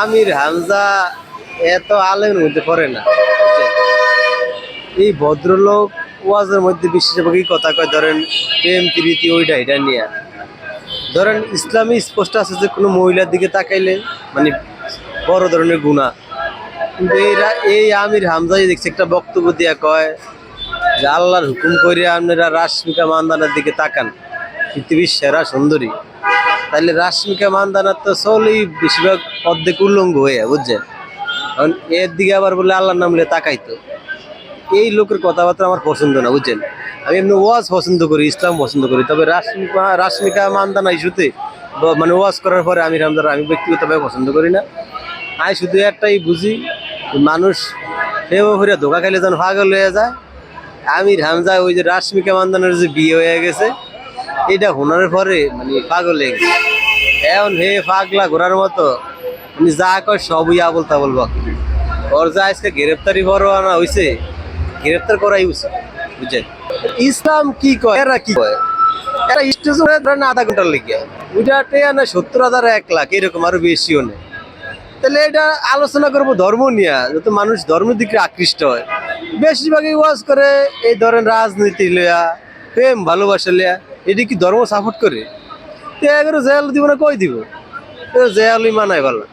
আমির হামজা এত আলেমের মধ্যে পড়ে না। এই ভদ্রলোক ওয়াজের মধ্যে বিশেষভাবে কথা কয়, ধরেন প্রেম প্রীতি ওইটা এটা নিয়ে। ধরেন ইসলামী স্পষ্ট আছে যে কোনো মহিলার দিকে তাকাইলে মানে বড় ধরনের গুনাহ। কিন্তু এই আমির হামজাই দেখছি একটা বক্তব্য দিয়া কয় যে আল্লাহর হুকুম করে আপনারা রাশ্মিকা মান্দানার দিকে তাকান, পৃথিবীর সেরা সুন্দরী। তাহলে রাশ্মিকা মান্দানার তো চলেই বেশিরভাগ অর্ধেক উল্লঙ্গ হয়ে, বুঝছেন? কারণ এর দিকে আবার বলে আল্লাহর নাম নিয়ে তাকাইতো। এই লোকের কথাবার্তা আমার পছন্দ না, বুঝছেন? আমি এমনি ওয়াজ পছন্দ করি, ইসলাম পছন্দ করি, তবে রাশ্মিকা মান্দানা ইস্যুতে মানে ওয়াজ করার পরে আমির হামজার আমি ব্যক্তিগতভাবে পছন্দ করি না। আমি শুধু একটাই বুঝি, মানুষ ফেমো ফিরে ধোকা খাইলে যেন পাগল হয়ে যায়। আমির হামজা ওই যে রাশ্মিকা মান্দানের যে বিয়ে হয়ে গেছে, এটা শোনার পরে মানে পাগল হয়ে গেছে। এখন হে পাগলা ঘোরার মতো উনি যা কয় সবই আবল তাবল বাকি। ওর যা আজকে গ্রেপ্তারি পরোয়ানা হয়েছে, গ্রেপ্তার করাই উচিত, বুঝছেন? ইসলাম কি কয়, এরা কি কয়? এরা স্টেজ ধরেন আধা ঘন্টার লেগে ওইটা টেয়া না 70,000 1 লাখ এরকম আরো বেশিও নেই। তাহলে এটা আলোচনা করবো ধর্ম নিয়ে, যত মানুষ ধর্মের দিকে আকৃষ্ট হয়। বেশিরভাগই ওয়াজ করে এই ধরেন রাজনীতি লিয়া, প্রেম ভালোবাসা লিয়া। এটি কি ধর্ম সাপোর্ট করে? এগুলো জেল দিব না কই দিব? জেলই মানায় ভালো।